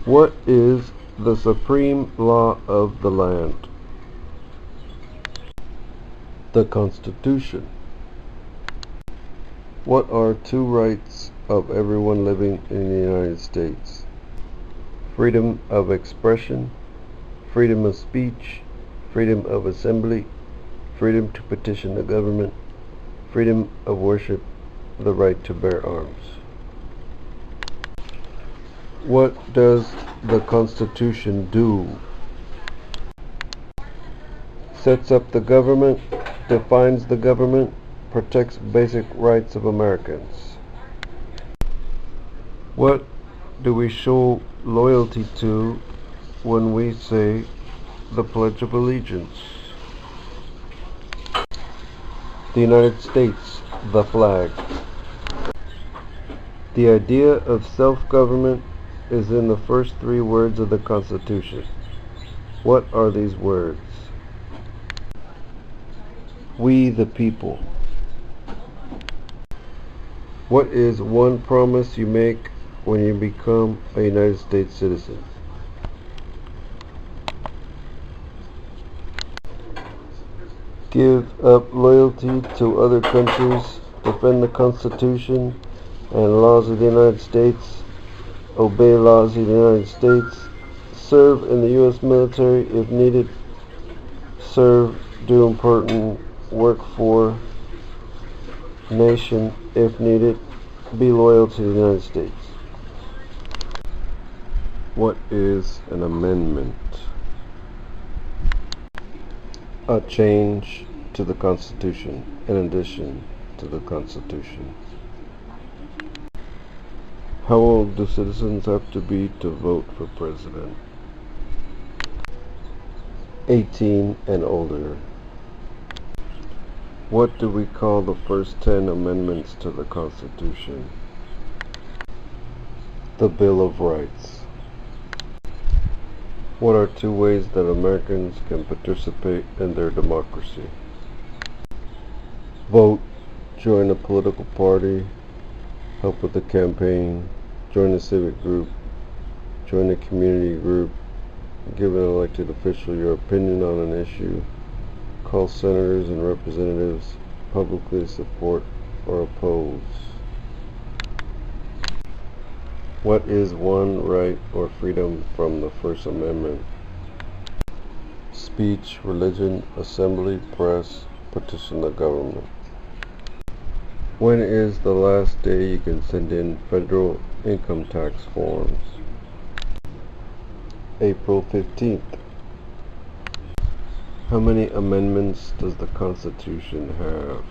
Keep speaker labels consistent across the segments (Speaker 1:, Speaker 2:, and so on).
Speaker 1: What is the supreme law of the land? The Constitution. What are two rights of everyone living in the United States? Freedom of expression, freedom of speech, freedom of assembly, freedom to petition the government, freedom of worship, the right to bear arms. What does the Constitution do? Sets up the government, defines the government, protects basic rights of Americans. What do we show loyalty to when we say the Pledge of Allegiance? The United States, the flag. The idea of self-government is in the first three words of the Constitution. What are these words? We the people. What is one promise you make when you become a United States citizen? Give up loyalty to other countries, defend the Constitution and laws of the United States, obey laws of the United States, serve in the U.S. military if needed, do important work for nation if needed, be loyal to the United States. What is an amendment? A change to the Constitution in addition to the Constitution. How old do citizens have to be to vote for president? 18 and older. What do we call the first 10 amendments to the Constitution? The Bill of Rights. What are two ways that Americans can participate in their democracy? Vote, join a political party, help with the campaign, join a civic group, join a community group, give an elected official your opinion on an issue, call senators and representatives, publicly support or oppose. What is one right or freedom from the First Amendment? Speech, religion, assembly, press, petition the government. When is the last day you can send in federal income tax forms? April 15th. How many amendments does the Constitution have?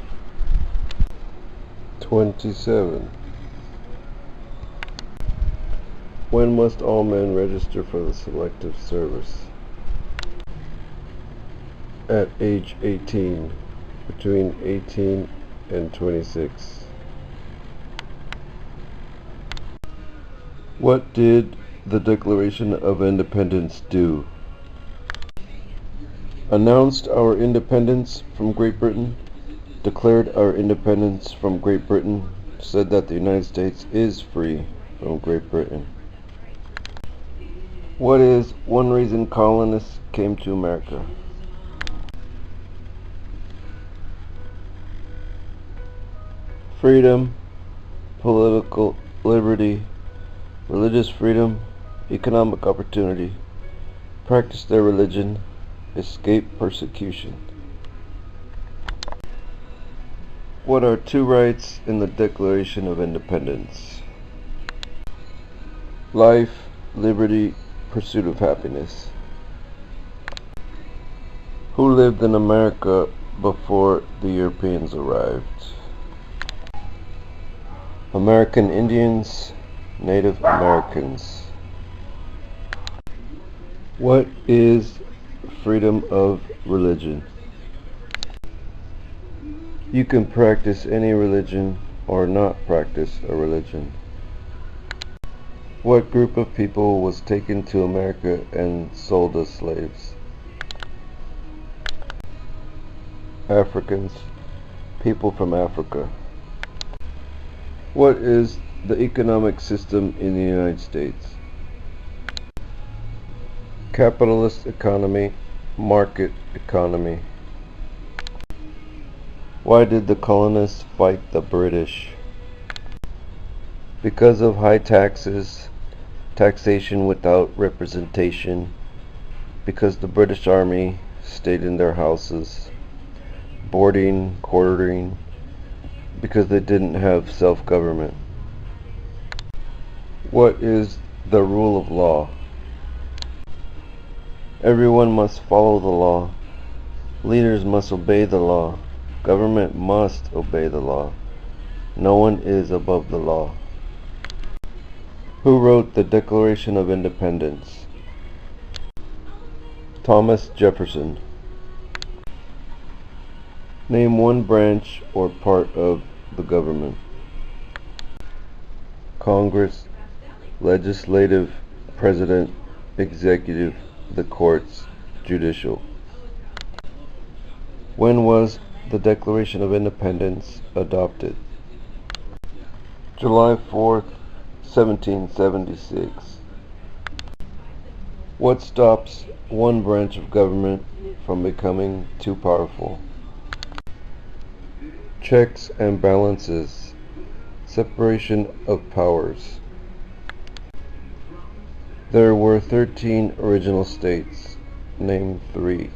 Speaker 1: 27. When must all men register for the Selective Service? At age 18, between 18 and 26. What did the Declaration of Independence do? Announced our independence from Great Britain, declared our independence from Great Britain, said that the United States is free from Great Britain. What is one reason colonists came to America? Freedom, political liberty, religious freedom, economic opportunity, practice their religion, escape persecution. What are two rights in the Declaration of Independence? Life, liberty, pursuit of happiness. Who lived in America before the Europeans arrived? American Indians, Native Americans. What is freedom of religion? You can practice any religion or not practice a religion. What group of people was taken to America and sold as slaves? Africans, people from Africa. What is the economic system in the United States? Capitalist economy, market economy. Why did the colonists fight the British? Because of high taxes, taxation without representation, because the British Army stayed in their houses, boarding, quartering, because they didn't have self-government. What is the rule of law? Everyone must follow the law. Leaders must obey the law. Government must obey the law. No one is above the law. Who wrote the Declaration of Independence? Thomas Jefferson. Name one branch or part of the government. Congress, legislative, president, executive, the courts, judicial. When was the Declaration of Independence adopted? July 4th, 1776. What stops one branch of government from becoming too powerful? Checks and balances. Separation of powers. There were 13 original states. Name 3.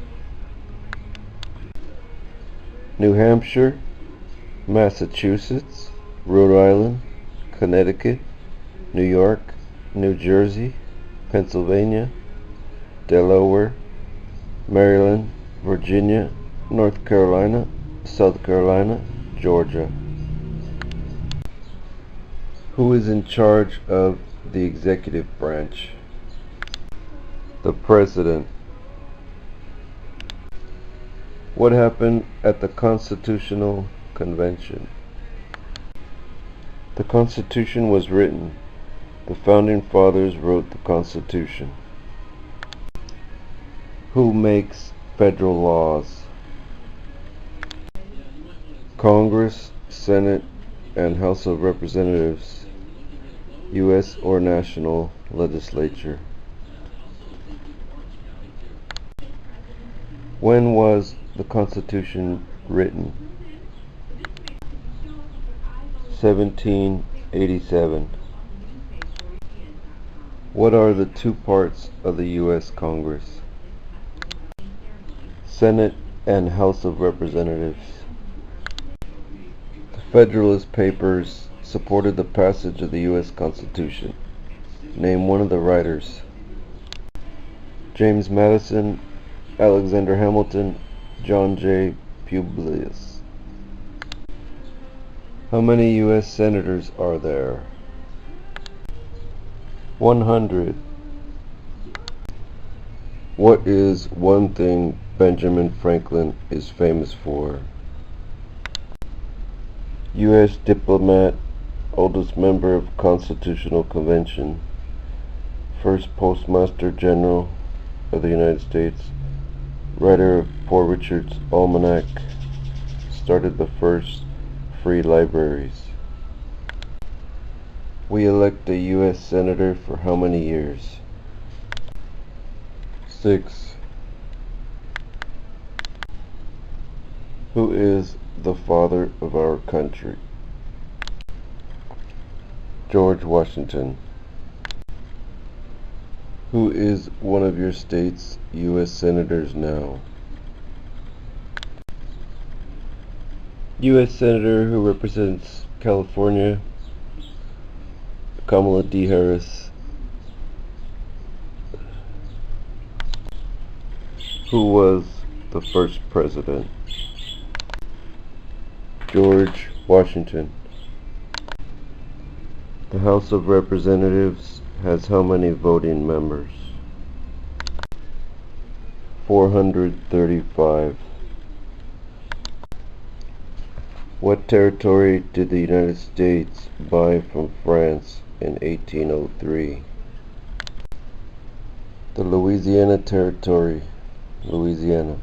Speaker 1: New Hampshire, Massachusetts, Rhode Island, Connecticut, New York, New Jersey, Pennsylvania, Delaware, Maryland, Virginia, North Carolina, South Carolina, Georgia. Who is in charge of the executive branch? The President. What happened at the Constitutional Convention? The Constitution was written. The Founding Fathers wrote the Constitution. Who makes federal laws? Congress, Senate, and House of Representatives, U.S. or national legislature. When was the Constitution written? 1787. What are the two parts of the U.S. Congress? Senate and House of Representatives. The Federalist Papers supported the passage of the U.S. Constitution. Name one of the writers. James Madison, Alexander Hamilton, John J. Publius. How many U.S. senators are there? 100. What is one thing Benjamin Franklin is famous for? U.S. diplomat, oldest member of Constitutional Convention, first Postmaster General of the United States, writer of Poor Richard's Almanac, started the first free libraries. We elect a U.S. Senator for how many years? 6. Who is the father of our country? George Washington. Who is one of your state's U.S. Senators now? U.S. Senator who represents California, Kamala D. Harris. Who was the first president? George Washington. The House of Representatives has how many voting members? 435. What territory did the United States buy from France in 1803? The Louisiana Territory, Louisiana.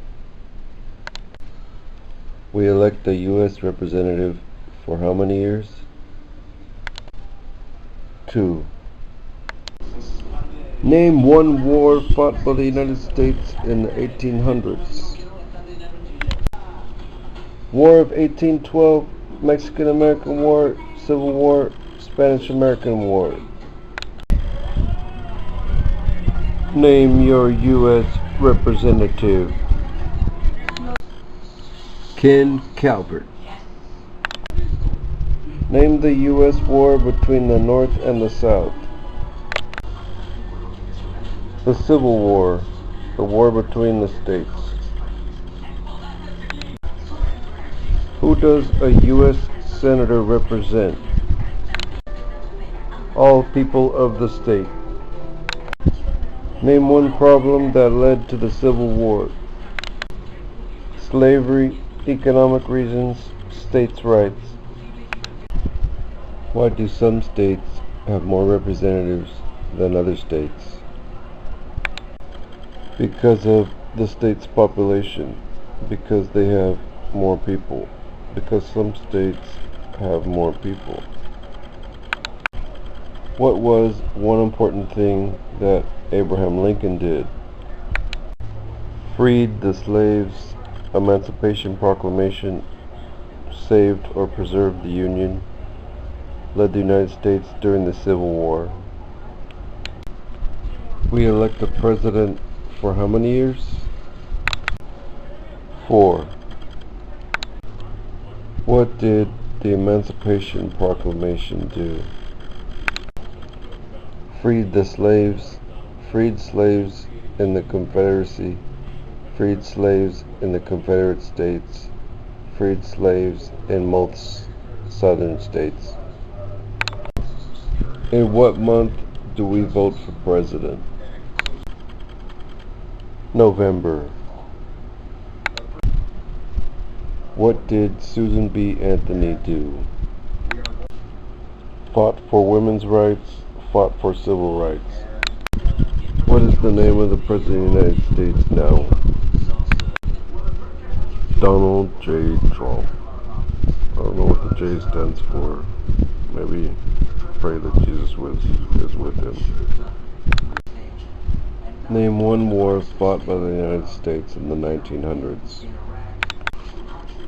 Speaker 1: We elect a U.S. representative for how many years? 2. Name one war fought by the United States in the 1800s. War of 1812, Mexican-American War, Civil War, Spanish-American War. Name your U.S. representative. Ken Calvert. Name the U.S. war between the North and the South. The Civil War, the war between the states. Who does a U.S. Senator represent? All people of the state. Name one problem that led to the Civil War. Slavery, economic reasons, states' rights. Why do some states have more representatives than other states? Because of the state's population, because they have more people, because some states have more people. What was one important thing that Abraham Lincoln did? Freed the slaves, Emancipation Proclamation, saved or preserved the Union, led the United States during the Civil War. We elect a president for how many years? 4. What did the Emancipation Proclamation do? Freed the slaves, freed slaves in the Confederacy, freed slaves in the Confederate States, freed slaves in most southern states. In what month do we vote for president? November. What did Susan B. Anthony do? Fought for women's rights, fought for civil rights. What is the name of the President of the United States now? Donald J. Trump. I don't know what the J stands for. Maybe pray that Jesus is with him. Name one war fought by the United States in the 1900s.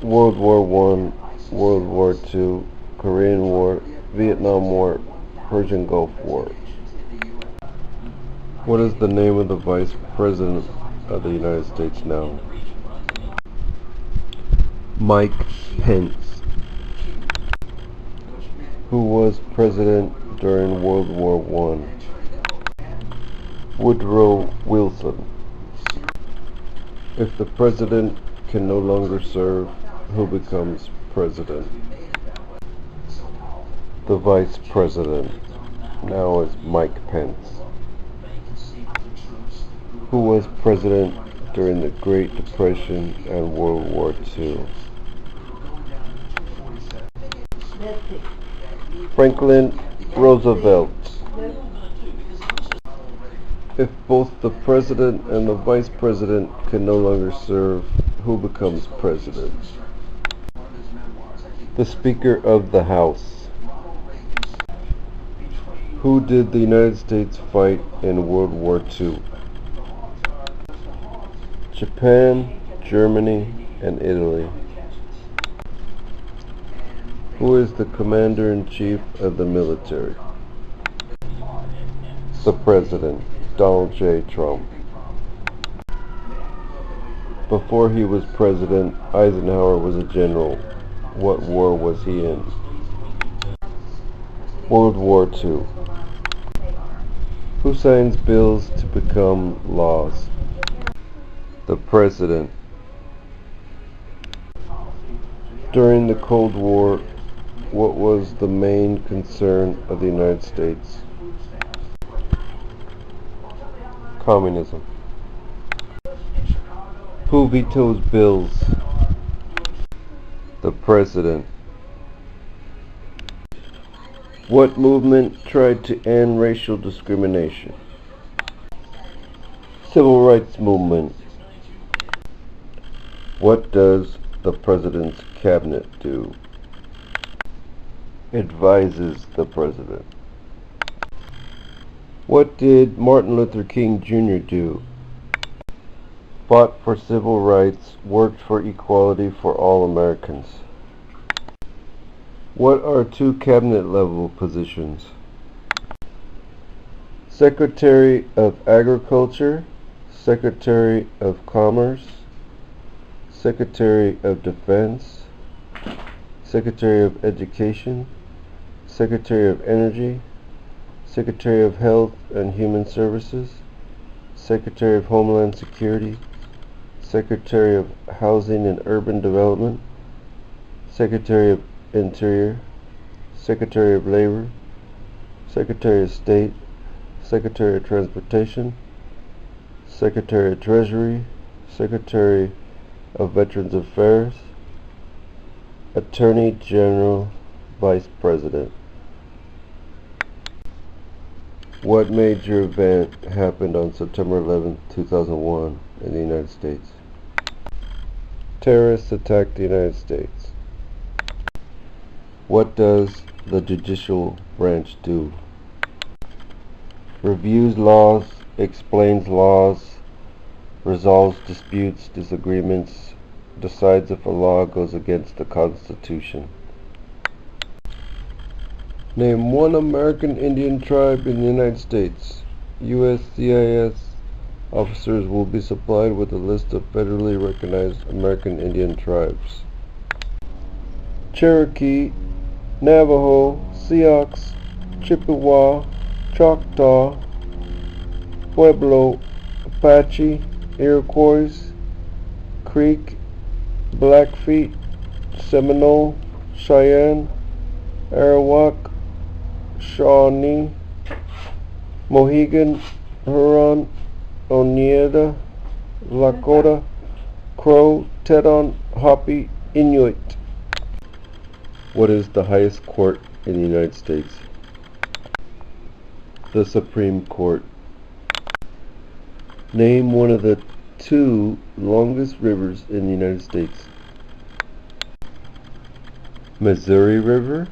Speaker 1: World War I, World War II, Korean War, Vietnam War, Persian Gulf War. What is the name of the Vice President of the United States now? Mike Pence. Who was president during World War I? Woodrow Wilson. If the president can no longer serve, who becomes president? The vice president now is Mike Pence. Who was president during the Great Depression and World War II? Franklin Roosevelt. If both the president and the vice president can no longer serve, who becomes president? The Speaker of the House. Who did the United States fight in World War II? Japan, Germany, and Italy. Who is the Commander-in-Chief of the military? The President, Donald J. Trump. Before he was president, Eisenhower was a general. What war was he in? World War II. Who signs bills to become laws? The President. During the Cold War, what was the main concern of the United States? Communism. Who vetoes bills? The President. What movement tried to end racial discrimination? Civil rights movement. What does the President's cabinet do? Advises the President. What did Martin Luther King Jr. do? Fought for civil rights, worked for equality for all Americans. What are two cabinet-level positions? Secretary of Agriculture, Secretary of Commerce, Secretary of Defense, Secretary of Education, Secretary of Energy, Secretary of Health and Human Services, Secretary of Homeland Security, Secretary of Housing and Urban Development, Secretary of Interior, Secretary of Labor, Secretary of State, Secretary of Transportation, Secretary of Treasury, Secretary of Veterans Affairs, Attorney General, Vice President. What major event happened on September 11, 2001 in the United States? Terrorists attacked the United States. What does the judicial branch do? Reviews laws, explains laws, resolves disputes, disagreements, decides if a law goes against the Constitution. Name one American Indian tribe in the United States. USCIS officers will be supplied with a list of federally recognized American Indian tribes. Cherokee, Navajo, Sioux, Chippewa, Choctaw, Pueblo, Apache, Iroquois, Creek, Blackfeet, Seminole, Cheyenne, Arawak, Shawnee, Mohegan, Huron, Oneida, Lakota, Crow, Teton, Hopi, Inuit. What is the highest court in the United States? The Supreme Court. Name one of the two longest rivers in the United States. Missouri River,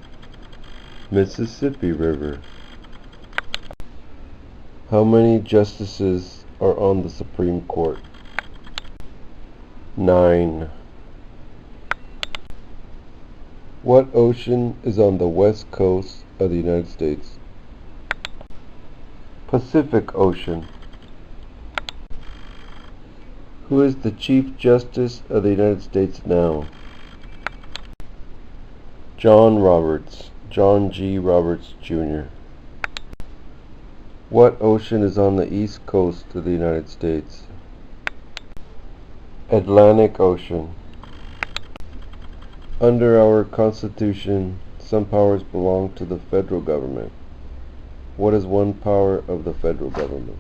Speaker 1: Mississippi River. How many justices are on the Supreme Court? 9. What ocean is on the west coast of the United States? Pacific Ocean. Who is the Chief Justice of the United States now? John Roberts, John G. Roberts, Jr. What ocean is on the east coast of the United States? Atlantic Ocean. Under our Constitution, some powers belong to the federal government. What is one power of the federal government?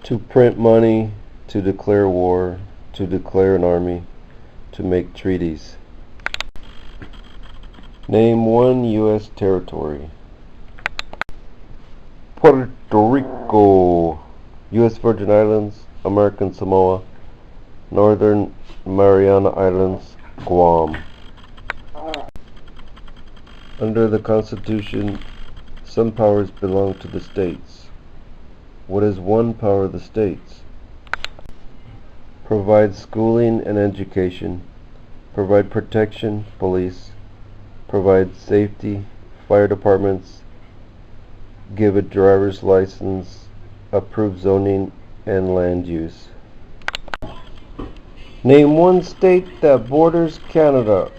Speaker 1: To print money, to declare war, to declare an army, to make treaties. Name one U.S. territory. Puerto Rico, U.S. Virgin Islands, American Samoa, Northern Mariana Islands, Guam. Under the Constitution, some powers belong to the states. What is one power of the states? Provide schooling and education, provide protection, police, provide safety, fire departments, give a driver's license, approve zoning and land use. Name one state that borders Canada.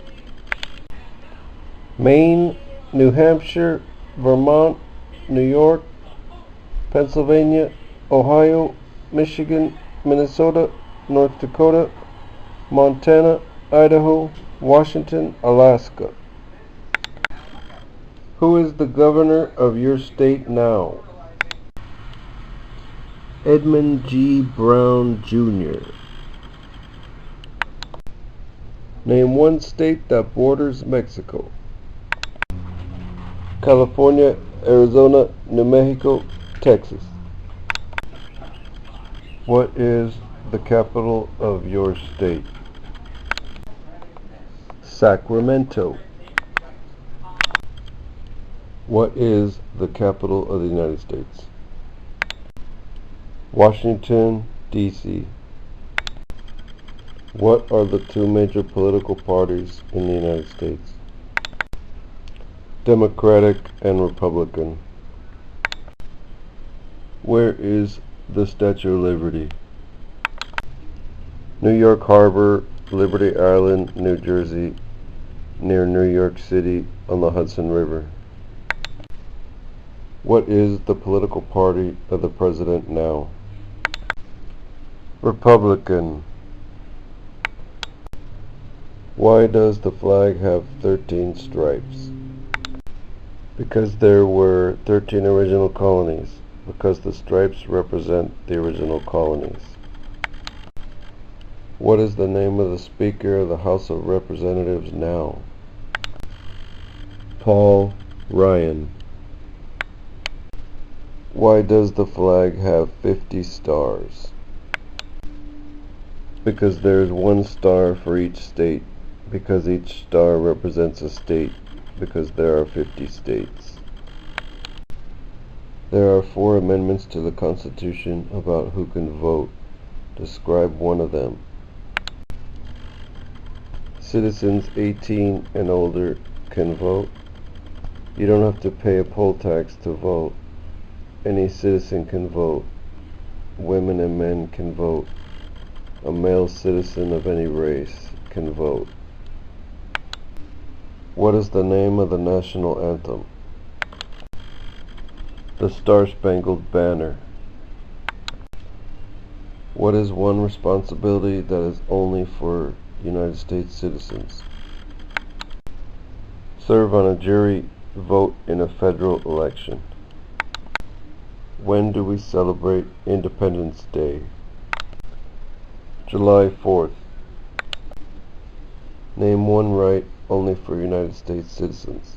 Speaker 1: Maine, New Hampshire, Vermont, New York, Pennsylvania, Ohio, Michigan, Minnesota, North Dakota, Montana, Idaho, Washington, Alaska. Who is the governor of your state now? Edmund G. Brown, Jr. Name one state that borders Mexico. California, Arizona, New Mexico, Texas. What is the capital of your state? Sacramento. What is the capital of the United States? Washington, D.C. What are the two major political parties in the United States? Democratic and Republican. Where is the Statue of Liberty? New York Harbor, Liberty Island, New Jersey, near New York City on the Hudson River. What is the political party of the president now? Republican. Why does the flag have 13 stripes? Because there were 13 original colonies. Because the stripes represent the original colonies. What is the name of the Speaker of the House of Representatives now? Paul Ryan. Why does the flag have 50 stars? Because there is one star for each state. Because each star represents a state. Because there are 50 states. There are 4 amendments to the Constitution about who can vote. Describe one of them. Citizens 18 and older can vote. You don't have to pay a poll tax to vote. Any citizen can vote. Women and men can vote. A male citizen of any race can vote. What is the name of the national anthem? The Star-Spangled Banner. What is one responsibility that is only for United States citizens? Serve on a jury, vote in a federal election. When do we celebrate Independence Day? July 4th. Name one right only for United States citizens.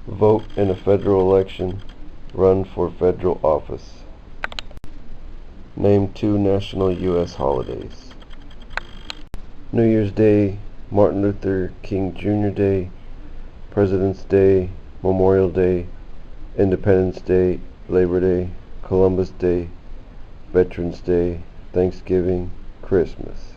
Speaker 1: Vote in a federal election. Run for federal office. Name 2 national U.S. holidays. New Year's Day, Martin Luther King Jr. Day, President's Day, Memorial Day, Independence Day, Labor Day, Columbus Day, Veterans Day, Thanksgiving, Christmas.